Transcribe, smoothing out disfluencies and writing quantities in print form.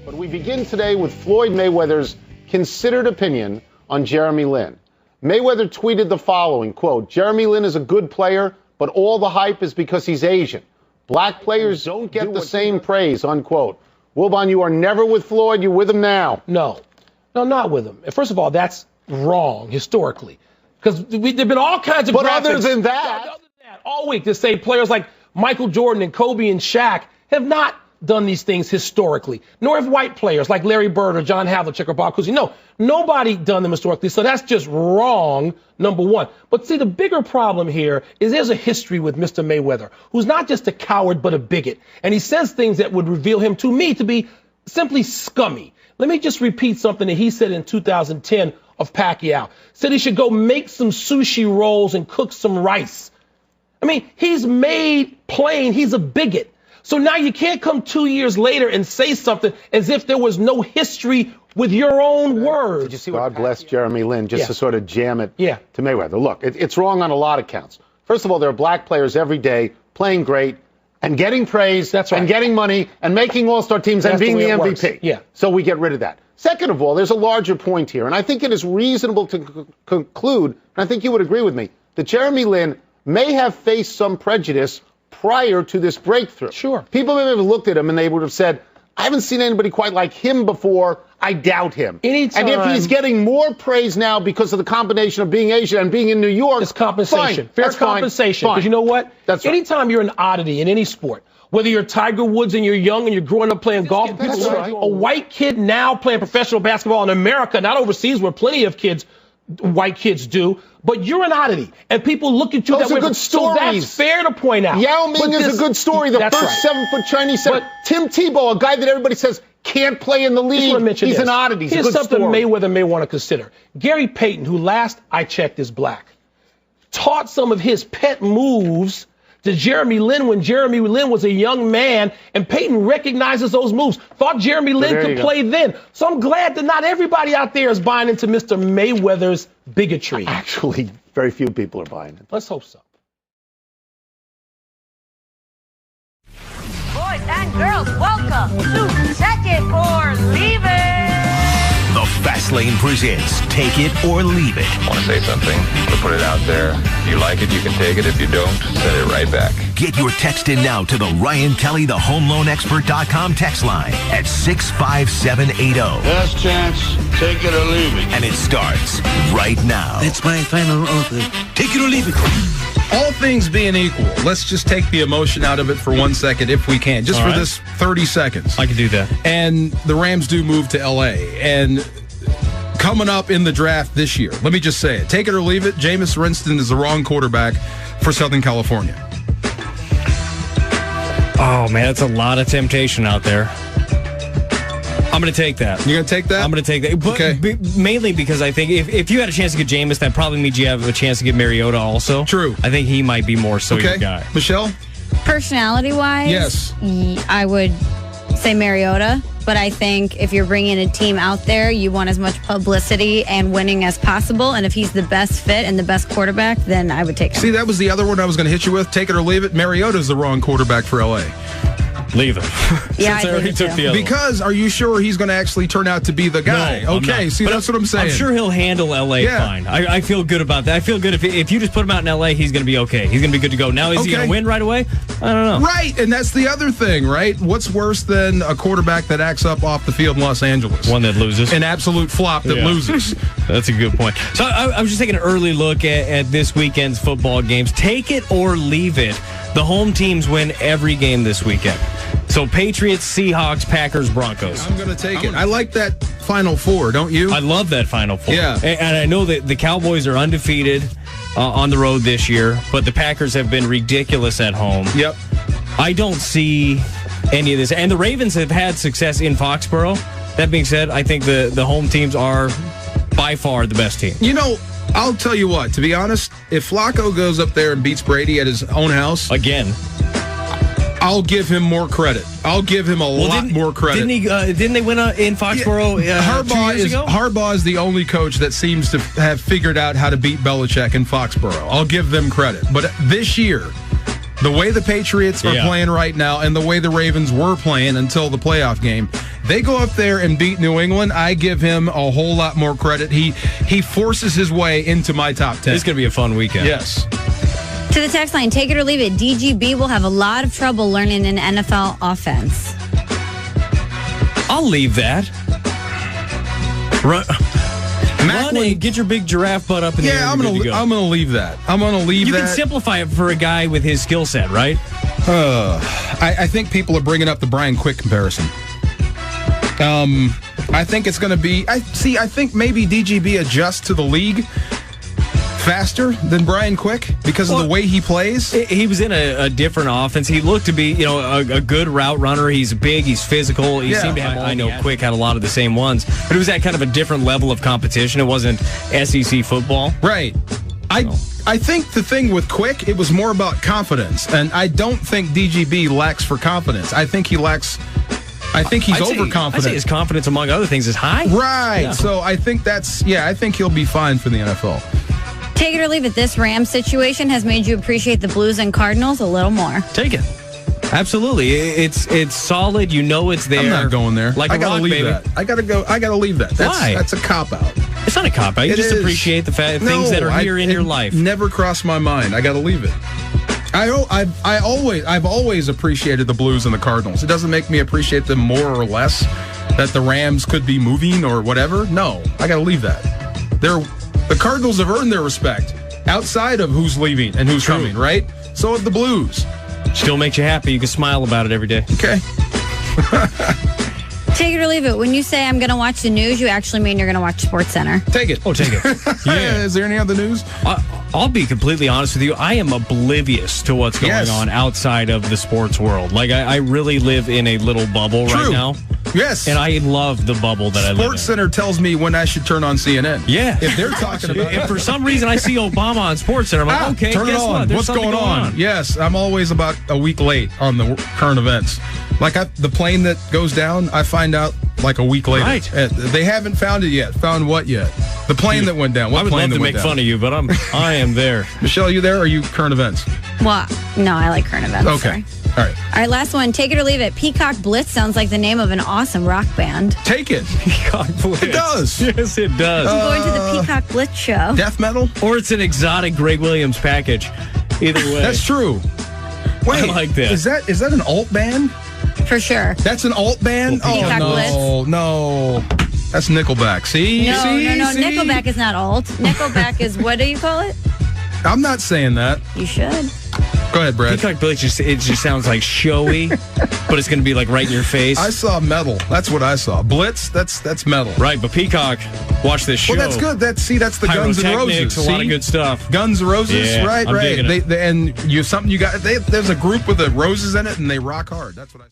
But we begin today with Floyd Mayweather's considered opinion on Jeremy Lin. Mayweather tweeted the following, quote, "Jeremy Lin is a good player, but all the hype is because he's Asian. Black players don't get the same praise," unquote. Wilbon, you are never with Floyd. You're with him now. No, not with him. First of all, that's wrong historically. Because there have been all kinds of But graphics. other than that, all week to say players like Michael Jordan and Kobe and Shaq have not done these things historically, nor have white players like Larry Bird or John Havlicek or Bob Cousy. No, nobody done them historically, so that's just wrong, number one. But see, the bigger problem here is there's a history with Mr. Mayweather, who's not just a coward but a bigot, and he says things that would reveal him to me to be simply scummy. Let me just repeat something that he said in 2010 of Pacquiao. Said he should go make some sushi rolls and cook some rice. I mean, he's made plain he's a bigot. So now you can't come 2 years later and say something as if there was no history with your own words. Did you see God bless Jeremy Lin, just to sort of jam it to Mayweather. Look, it's wrong on a lot of counts. First of all, there are black players every day playing great and getting praise and getting money and making all-star teams and being the MVP. Yeah. So we get rid of that. Second of all, there's a larger point here, and I think it is reasonable to conclude, and I think you would agree with me, that Jeremy Lin may have faced some prejudice prior to this breakthrough. Sure. People may have looked at him and they would have said, I haven't seen anybody quite like him before. I doubt him. Anytime. And if he's getting more praise now because of the combination of being Asian and being in New York, it's compensation. Fine. Fair That's compensation. Fine. Because you know what? That's right. Anytime you're an oddity in any sport, whether you're Tiger Woods and you're young and you're growing up playing golf, a white kid now playing professional basketball in America, not overseas where plenty of white kids do, but you're an oddity, and people look at you that way. Good stories. So that's fair to point out. Yao Ming is a good story. The first 7-foot Chinese center. Tim Tebow, a guy that everybody says can't play in the league. He's an oddity. Here's something Mayweather may want to consider. Gary Payton, who last I checked is black, taught some of his pet moves to Jeremy Lin when Jeremy Lin was a young man, and Payton recognizes those moves. Thought Jeremy Lin could play then. So I'm glad that not everybody out there is buying into Mr. Mayweather's bigotry. Actually, very few people are buying it. Let's hope so. Boys and girls, welcome to Check It or Leave It. The Fast Lane presents Take It or Leave It. Want to say something? We'll put it out there. If you like it, you can take it. If you don't, send it right back. Get your text in now to the Ryan Kelly, the HomeLoanExpert.com text line at 65780. Last chance, take it or leave it. And it starts right now. That's my final offer. Take it or leave it. All things being equal, let's just take the emotion out of it for 1 second if we can, just for this 30 seconds. I can do that. And the Rams do move to L.A. And coming up in the draft this year, let me just say it. Take it or leave it, Jameis Winston is the wrong quarterback for Southern California. Oh, man, that's a lot of temptation out there. I'm going to take that. You're going to take that? I'm going to take that. But mainly because I think if you had a chance to get Jameis, that probably means you have a chance to get Mariota also. True. I think he might be more so your guy. Michelle? Personality-wise, yes, I would say Mariota. But I think if you're bringing a team out there, you want as much publicity and winning as possible. And if he's the best fit and the best quarterback, then I would take him. See, that was the other one I was going to hit you with. Take it or leave it. Mariota's the wrong quarterback for L.A. Leave it. Yeah, I already took the other because are you sure he's going to actually turn out to be the guy? No, okay, see, that's what I'm saying. I'm sure he'll handle L.A. fine. I feel good about that. I feel good if you just put him out in L.A., he's going to be okay. He's going to be good to go. Now, is he going to win right away? I don't know. Right, and that's the other thing, right? What's worse than a quarterback that acts up off the field in Los Angeles? One that loses. An absolute flop that loses. That's a good point. So I was just taking an early look at this weekend's football games. Take it or leave it. The home teams win every game this weekend. So Patriots, Seahawks, Packers, Broncos. I'm going to take it. I like that Final Four, don't you? I love that Final Four. Yeah. And I know that the Cowboys are undefeated on the road this year, but the Packers have been ridiculous at home. Yep. I don't see any of this. And the Ravens have had success in Foxborough. That being said, I think the home teams are by far the best team. You know, I'll tell you what, to be honest, if Flacco goes up there and beats Brady at his own house again, I'll give him more credit. I'll give him a lot more credit. Didn't they win in Foxborough 2 years ago? Harbaugh is the only coach that seems to have figured out how to beat Belichick in Foxborough. I'll give them credit. But this year, the way the Patriots are playing right now and the way the Ravens were playing until the playoff game, They go up there and beat New England. I give him a whole lot more credit. He forces his way into my top 10. It's going to be a fun weekend. Yes. To the text line, take it or leave it. DGB will have a lot of trouble learning an NFL offense. I'll leave that. Run and get your big giraffe butt up in the air. Yeah, I'm gonna leave that. You can simplify it for a guy with his skill set, right? I think people are bringing up the Brian Quick comparison. I think it's going to be. I think maybe DGB adjusts to the league faster than Brian Quick because of the way he plays. He was in a different offense. He looked to be, a good route runner. He's big. He's physical. He seemed to have. I know Quick had a lot of the same ones, but it was at kind of a different level of competition. It wasn't SEC football, right? I think the thing with Quick, it was more about confidence, and I don't think DGB lacks for confidence. I think he lacks. I think he's overconfident. I'd say his confidence, among other things, is high. Right. Yeah. So I think I think he'll be fine for the NFL. Take it or leave it. This Rams situation has made you appreciate the Blues and Cardinals a little more. Take it. Absolutely. It's solid. You know it's there. I'm not going there. Like I gotta leave that. I gotta leave that. Why? That's a cop-out. It's not a cop-out. You just appreciate the things that are here in your life. Never crossed my mind. I gotta leave it. I've always appreciated the Blues and the Cardinals. It doesn't make me appreciate them more or less that the Rams could be moving or whatever. No, I got to leave that. The Cardinals have earned their respect outside of who's leaving and who's coming, right? So have the Blues. Still makes you happy. You can smile about it every day. Okay. Take it or leave it. When you say I'm going to watch the news, you actually mean you're going to watch SportsCenter. Take it. Oh, take it. Yeah. Is there any other news? I'll be completely honest with you. I am oblivious to what's going on outside of the sports world. Like, I really live in a little bubble right now. Yes. And I love the bubble that I live in. SportsCenter tells me when I should turn on CNN. Yeah. If they're talking about If for some reason I see Obama on SportsCenter, I'm like, okay, turn it on. What's going on? Yes, I'm always about a week late on the current events. Like the plane that goes down, I find out like a week later. Right. They haven't found it yet. Found what yet? The plane that went down. What I would plane love to make fun of you, but I am there. Michelle, you there? Or are you current events? Well, no, I like current events. Okay. Sorry. All right. All right, last one. Take it or leave it. Peacock Blitz sounds like the name of an awesome rock band. Take it. Peacock Blitz. It does. Yes, it does. I'm going to the Peacock Blitz show. Death metal? Or it's an exotic Greg Williams package. Either way. That's true. Wait, I like this. Is that an alt band? For sure. That's an alt band? Peacock Blitz. No. That's Nickelback. See? No, See? Nickelback is not alt. Nickelback is, what do you call it? I'm not saying that. You should. Go ahead, Brad. Peacock Blitz, it just sounds like showy, but it's going to be like right in your face. I saw metal. That's what I saw. Blitz, that's metal. Right, but Peacock, watch this show. Well, that's good. That's the Guns N' Roses. A lot of good stuff. Guns N' Roses, yeah, right. I'm digging it. And there's a group with the roses in it, and they rock hard. That's what I